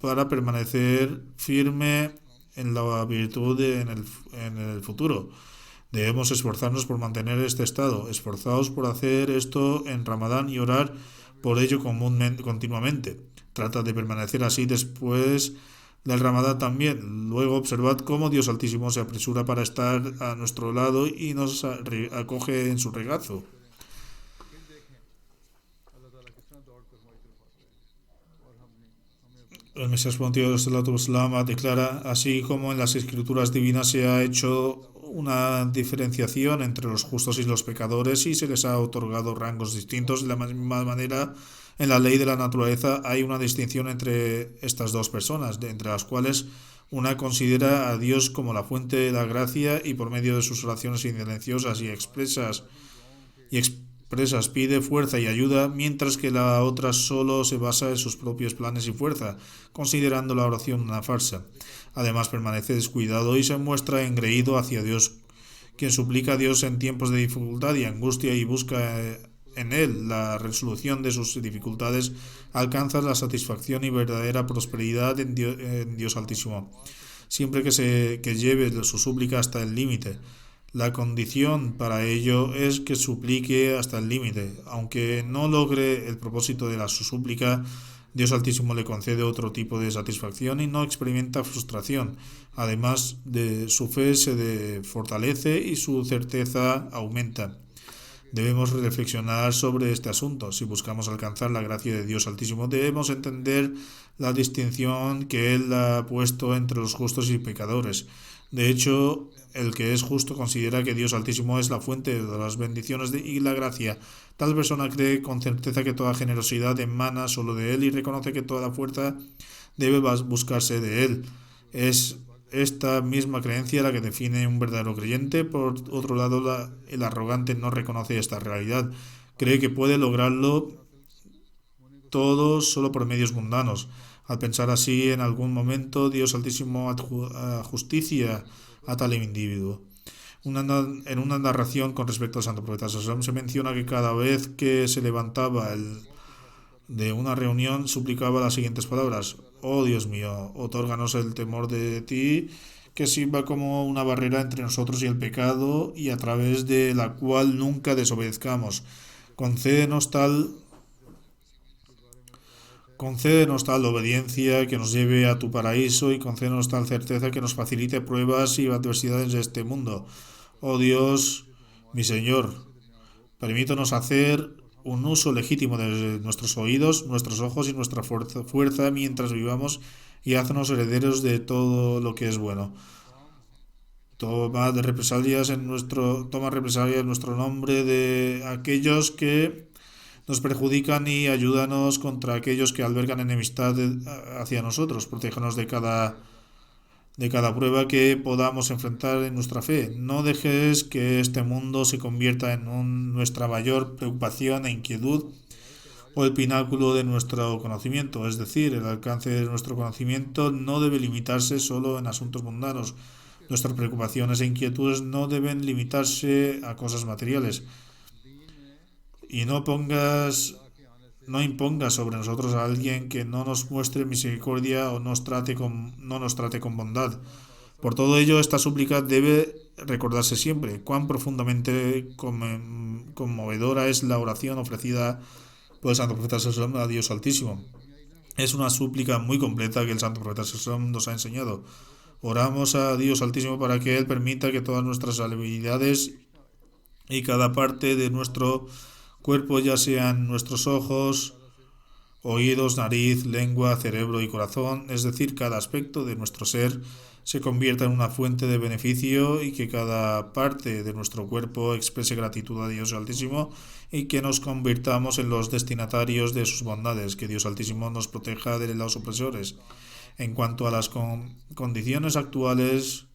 C: para permanecer firme en la virtud en el futuro. Debemos esforzarnos por mantener este estado. Esforzaos por hacer esto en Ramadán y orar por ello continuamente. Trata de permanecer así después del Ramadán también. Luego observad cómo Dios Altísimo se apresura para estar a nuestro lado y nos acoge en su regazo. El Mesías prometido del Islam declara: así como en las escrituras divinas se ha hecho una diferenciación entre los justos y los pecadores y se les ha otorgado rangos distintos, de la misma manera en la ley de la naturaleza hay una distinción entre estas dos personas, entre las cuales una considera a Dios como la fuente de la gracia y por medio de sus oraciones silenciosas y expresas pide fuerza y ayuda, mientras que la otra solo se basa en sus propios planes y fuerza, considerando la oración una farsa. Además, permanece descuidado y se muestra engreído hacia Dios. Quien suplica a Dios en tiempos de dificultad y angustia y busca en Él la resolución de sus dificultades, alcanza la satisfacción y verdadera prosperidad en Dios Altísimo, siempre que lleve su súplica hasta el límite. La condición para ello es que suplique hasta el límite. Aunque no logre el propósito de su súplica, Dios Altísimo le concede otro tipo de satisfacción y no experimenta frustración. Además, de su fe se fortalece y su certeza aumenta. Debemos reflexionar sobre este asunto. Si buscamos alcanzar la gracia de Dios Altísimo, debemos entender la distinción que Él ha puesto entre los justos y pecadores. De hecho, el que es justo considera que Dios Altísimo es la fuente de las bendiciones y la gracia. Tal persona cree con certeza que toda generosidad emana solo de Él y reconoce que toda fuerza debe buscarse de Él. Es esta misma creencia la que define un verdadero creyente. Por otro lado, el arrogante no reconoce esta realidad. Cree que puede lograrlo todo solo por medios mundanos. Al pensar así, en algún momento Dios Altísimo justicia a tal individuo. En una narración con respecto al Santo Profeta Sallam se menciona que cada vez que se levantaba de una reunión suplicaba las siguientes palabras: oh Dios mío, otórganos el temor de ti, que sirva como una barrera entre nosotros y el pecado y a través de la cual nunca desobedezcamos. Concédenos tal obediencia que nos lleve a tu paraíso y concédenos tal certeza que nos facilite pruebas y adversidades de este mundo. Oh Dios, mi Señor, permítanos hacer un uso legítimo de nuestros oídos, nuestros ojos y nuestra fuerza mientras vivamos y haznos herederos de todo lo que es bueno. Toma represalias en nuestro nombre de aquellos que nos perjudican y ayúdanos contra aquellos que albergan enemistad hacia nosotros. Protéjanos de cada de cada prueba que podamos enfrentar en nuestra fe. No dejes que este mundo se convierta en nuestra mayor preocupación e inquietud o el pináculo de nuestro conocimiento. Es decir, el alcance de nuestro conocimiento no debe limitarse solo en asuntos mundanos. Nuestras preocupaciones e inquietudes no deben limitarse a cosas materiales. Y no impongas sobre nosotros a alguien que no nos muestre misericordia o no nos trate con bondad. Por todo ello, esta súplica debe recordarse siempre cuán profundamente conmovedora es la oración ofrecida por el Santo Profeta Sallam a Dios Altísimo. Es una súplica muy completa que el Santo Profeta Sallam nos ha enseñado. Oramos a Dios Altísimo para que Él permita que todas nuestras habilidades y cada parte de nuestro cuerpo, ya sean nuestros ojos, oídos, nariz, lengua, cerebro y corazón, es decir, cada aspecto de nuestro ser, se convierta en una fuente de beneficio y que cada parte de nuestro cuerpo exprese gratitud a Dios Altísimo y que nos convirtamos en los destinatarios de sus bondades. Que Dios Altísimo nos proteja de los opresores. En cuanto a las condiciones actuales,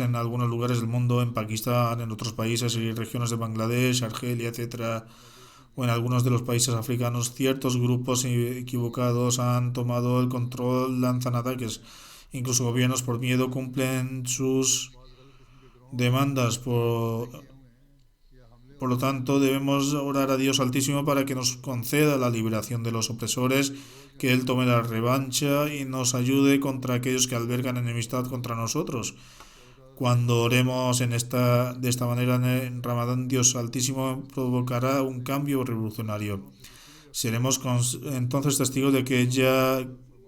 C: en algunos lugares del mundo, en Pakistán, en otros países y regiones de Bangladesh, Argelia, etcétera, o en algunos de los países africanos, ciertos grupos equivocados han tomado el control, lanzan ataques. Incluso gobiernos por miedo cumplen sus demandas. Por lo tanto, debemos orar a Dios Altísimo para que nos conceda la liberación de los opresores, que Él tome la revancha y nos ayude contra aquellos que albergan enemistad contra nosotros. Cuando oremos de esta manera en Ramadán, Dios Altísimo provocará un cambio revolucionario. Seremos entonces testigos de que ya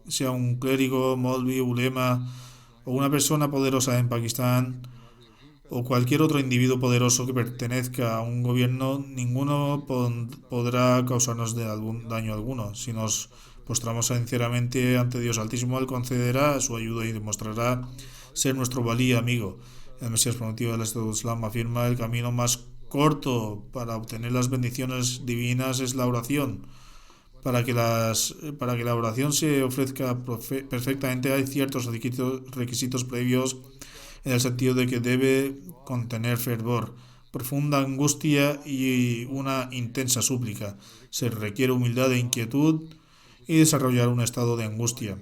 C: sea un clérigo, molvi, ulema o una persona poderosa en Pakistán o cualquier otro individuo poderoso que pertenezca a un gobierno, ninguno podrá causarnos daño alguno. Si nos postramos sinceramente ante Dios Altísimo, Él concederá su ayuda y demostrará ser nuestro valí amigo. El Mesías prometido del Estado Islam afirma: el camino más corto para obtener las bendiciones divinas es la oración. Para que la oración se ofrezca perfectamente hay ciertos requisitos previos, en el sentido de que debe contener fervor, profunda angustia y una intensa súplica. Se requiere humildad e inquietud y desarrollar un estado de angustia.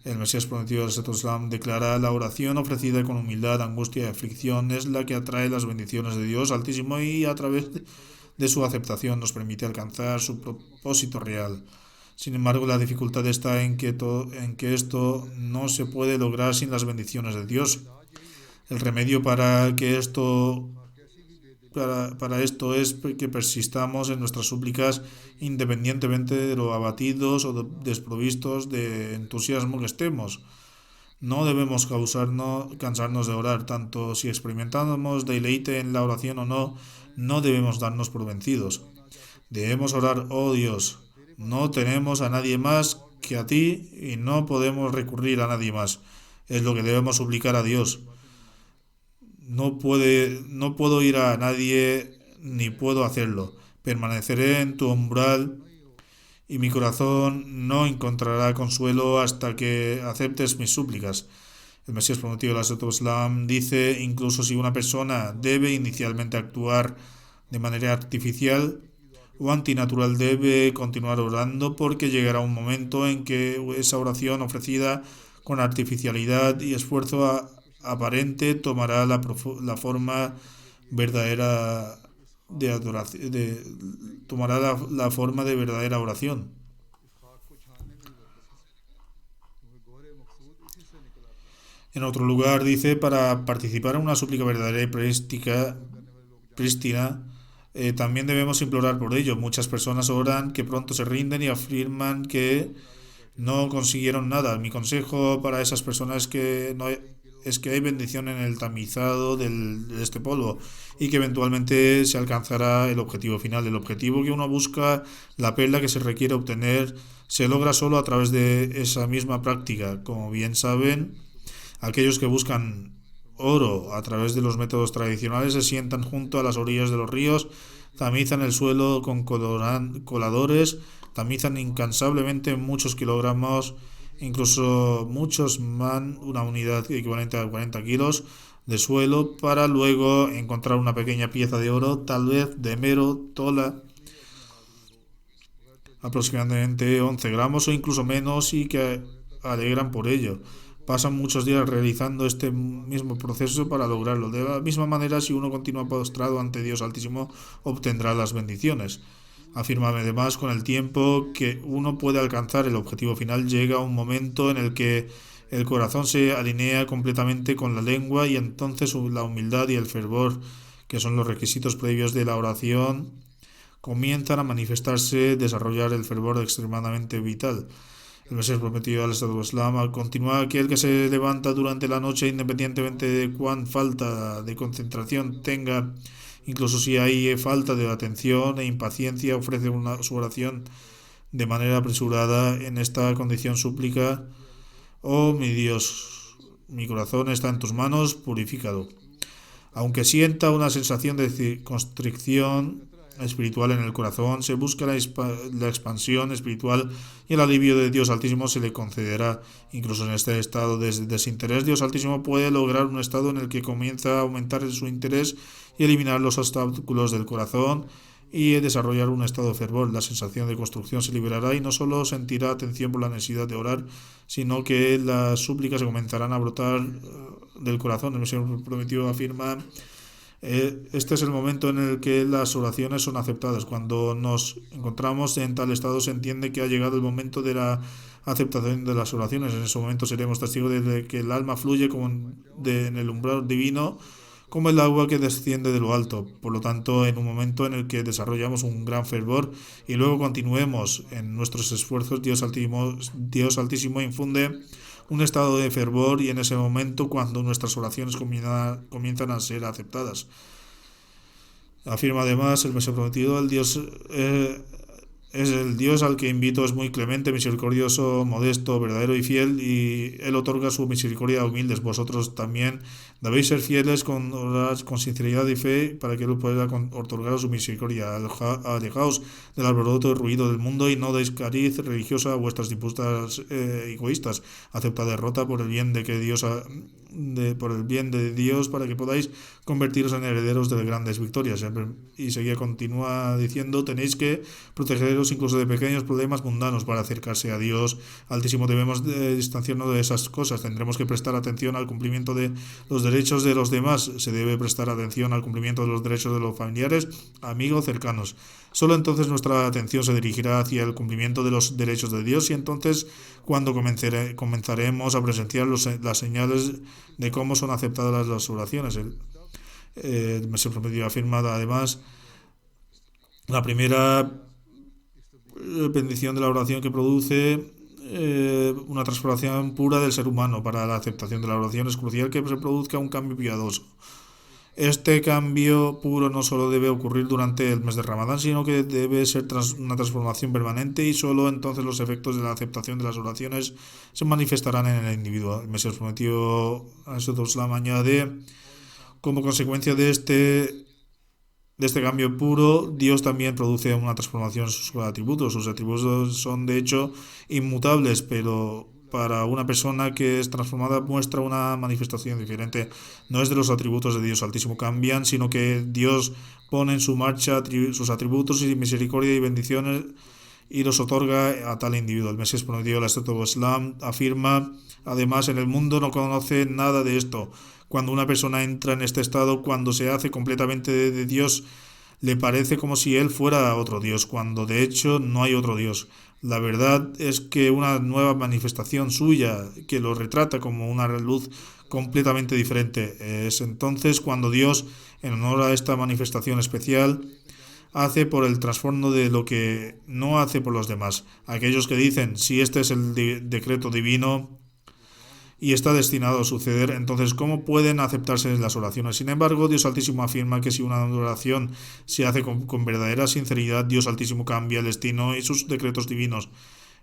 C: El Mesías prometido del Estado Islam declara: la oración ofrecida con humildad, angustia y aflicción es la que atrae las bendiciones de Dios Altísimo y a través de su aceptación nos permite alcanzar su propósito real. Sin embargo, la dificultad está en que esto no se puede lograr sin las bendiciones de Dios. El remedio para esto es que persistamos en nuestras súplicas independientemente de lo abatidos o desprovistos de entusiasmo que estemos. No debemos cansarnos de orar, tanto si experimentamos deleite en la oración o no. No debemos darnos por vencidos. Debemos orar: oh Dios, no tenemos a nadie más que a ti y no podemos recurrir a nadie más. Es lo que debemos suplicar a Dios. No puedo ir a nadie ni puedo hacerlo. Permaneceré en tu umbral y mi corazón no encontrará consuelo hasta que aceptes mis súplicas. El Mesías prometido del Estado Islam dice: incluso si una persona debe inicialmente actuar de manera artificial o antinatural, debe continuar orando, porque llegará un momento en que esa oración ofrecida con artificialidad y esfuerzo aparente tomará la forma verdadera de adoración, tomará la forma de verdadera oración. En otro lugar dice: para participar en una súplica verdadera y prístina, también debemos implorar por ello. Muchas personas oran que pronto se rinden y afirman que no consiguieron nada. Mi consejo para esas personas es que hay bendición en el tamizado de este polvo y que eventualmente se alcanzará el objetivo final. El objetivo que uno busca, la perla que se requiere obtener, se logra solo a través de esa misma práctica. Como bien saben, aquellos que buscan oro a través de los métodos tradicionales, se sientan junto a las orillas de los ríos, tamizan el suelo con coladores, tamizan incansablemente muchos kilogramos, incluso muchos man, una unidad equivalente a 40 kilos de suelo, para luego encontrar una pequeña pieza de oro, tal vez de mero tola, aproximadamente 11 gramos o incluso menos, y que alegran por ello. Pasan muchos días realizando este mismo proceso para lograrlo. De la misma manera, si uno continúa postrado ante Dios Altísimo, obtendrá las bendiciones. Afirma además, con el tiempo que uno puede alcanzar el objetivo final, llega un momento en el que el corazón se alinea completamente con la lengua, y entonces la humildad y el fervor, que son los requisitos previos de la oración, comienzan a manifestarse, desarrollar el fervor extremadamente vital. El Mesías prometido al Estado Islam continúa: aquel que se levanta durante la noche, independientemente de cuán falta de concentración tenga, incluso si hay falta de atención e impaciencia, ofrece su oración de manera apresurada. En esta condición suplica: oh mi Dios, mi corazón está en tus manos, purifícalo. Aunque sienta una sensación de constricción espiritual en el corazón, se busca la expansión espiritual, y el alivio de Dios Altísimo se le concederá. Incluso en este estado de desinterés, Dios Altísimo puede lograr un estado en el que comienza a aumentar su interés y eliminar los obstáculos del corazón, y desarrollar un estado de fervor. La sensación de construcción se liberará, y no solo sentirá atención por la necesidad de orar, sino que las súplicas comenzarán a brotar del corazón. El Mesías prometido afirma: este es el momento en el que las oraciones son aceptadas. Cuando nos encontramos en tal estado, se entiende que ha llegado el momento de la aceptación de las oraciones. En ese momento seremos testigos de que el alma fluye en el umbral divino, como el agua que desciende de lo alto. Por lo tanto, en un momento en el que desarrollamos un gran fervor y luego continuemos en nuestros esfuerzos, Dios Altísimo infunde un estado de fervor, y en ese momento, cuando nuestras oraciones comienzan a ser aceptadas. Afirma además el Mesías prometido: el Dios es el Dios al que invito, es muy clemente, misericordioso, modesto, verdadero y fiel, y Él otorga su misericordia a humildes. Vosotros también debéis ser fieles con sinceridad y fe, para que Él pueda otorgar su misericordia. Alejaos del alboroto y ruido del mundo, y no deis cariz religiosa a vuestras disputas egoístas. Aceptad derrota por el bien por el bien de Dios, para que podáis convertiros en herederos de grandes victorias. Y continúa diciendo: tenéis que protegeros incluso de pequeños problemas mundanos para acercarse a Dios Altísimo. Debemos distanciarnos de esas cosas. Tendremos que prestar atención al cumplimiento de los derechos de los demás. Se debe prestar atención al cumplimiento de los derechos de los familiares, amigos, cercanos. Solo entonces nuestra atención se dirigirá hacia el cumplimiento de los derechos de Dios, y entonces cuando comenzaremos a presenciar las señales de cómo son aceptadas las oraciones. El Mesías prometido afirma además: la primera bendición de la oración que produce una transformación pura del ser humano. Para la aceptación de la oración es crucial que se produzca un cambio piadoso. Este cambio puro no solo debe ocurrir durante el mes de Ramadán, sino que debe ser una transformación permanente, y solo entonces los efectos de la aceptación de las oraciones se manifestarán en el individuo. El Mesías prometido Islam añade: como consecuencia de este cambio puro, Dios también produce una transformación en sus atributos. Sus atributos son de hecho inmutables, pero para una persona que es transformada muestra una manifestación diferente. No es de los atributos de Dios Altísimo cambian, sino que Dios pone en su marcha sus atributos y misericordia y bendiciones, y los otorga a tal individuo. El Mesías prometido, el Estado Islam, afirma además: en el mundo no conoce nada de esto. Cuando una persona entra en este estado, cuando se hace completamente de Dios, le parece como si él fuera otro Dios, cuando de hecho no hay otro Dios. La verdad es que una nueva manifestación suya, que lo retrata como una luz completamente diferente. Es entonces cuando Dios, en honor a esta manifestación especial, hace por el trasfondo de lo que no hace por los demás. Aquellos que dicen: si este es el decreto divino y está destinado a suceder, entonces ¿cómo pueden aceptarse las oraciones? Sin embargo, Dios Altísimo afirma que si una oración se hace con verdadera sinceridad, Dios Altísimo cambia el destino y sus decretos divinos.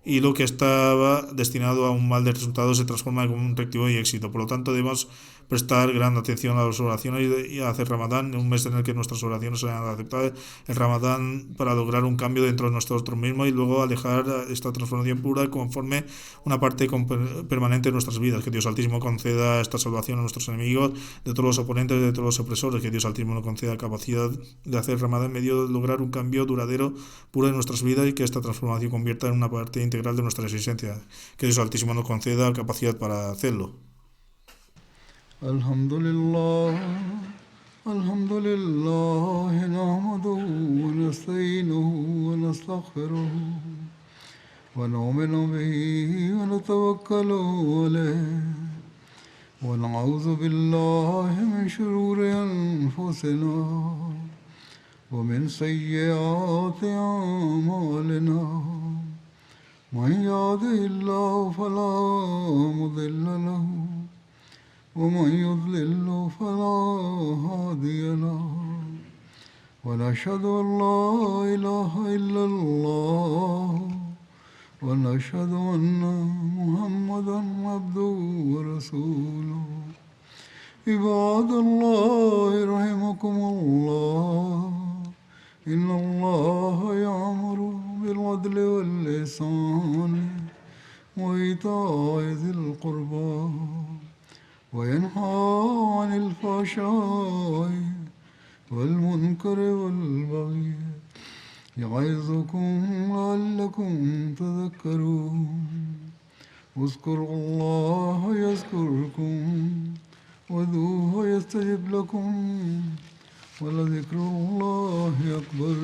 C: y lo que estaba destinado a un mal de resultado se transforma en un objetivo y éxito. Por lo tanto, debemos prestar gran atención a las oraciones y a hacer Ramadán, en un mes en el que nuestras oraciones sean aceptadas, el Ramadán, para lograr un cambio dentro de nosotros mismos y luego alejar esta transformación pura conforme una parte permanente de nuestras vidas. Que Dios Altísimo conceda esta salvación a nuestros enemigos, de todos los oponentes, de todos los opresores. Que Dios Altísimo nos conceda capacidad de hacer Ramadán en medio de lograr un cambio duradero, puro en nuestras vidas, y que esta transformación convierta en una parte integral de nuestra existencia. Que Dios Altísimo nos conceda capacidad para hacerlo.
B: Alhamdulillah, alhamdulillah, nahmaduhu wa nasta'inuhu wa nastaghfiruhu wa nu'minu bihi wa natawakkalu alayhi wa na'udhu billahi min shururi anfusina wa min sayyiati a'malina. Man yahdihillahu fala mudilla lahu ومن يضلل فلا هادي له ونشهد أن لا إله إلا الله ونشهد أن محمدا عبده ورسوله. عباد الله رحمكم الله إن الله يأمر بالعدل والإحسان وإيتاء ذي القربى وينهى عن الفحشاء والمنكر والبغي يعظكم لعلكم تذكرون. اذكروا الله يذكركم وادعوه يستجب لكم ولذكر الله أكبر.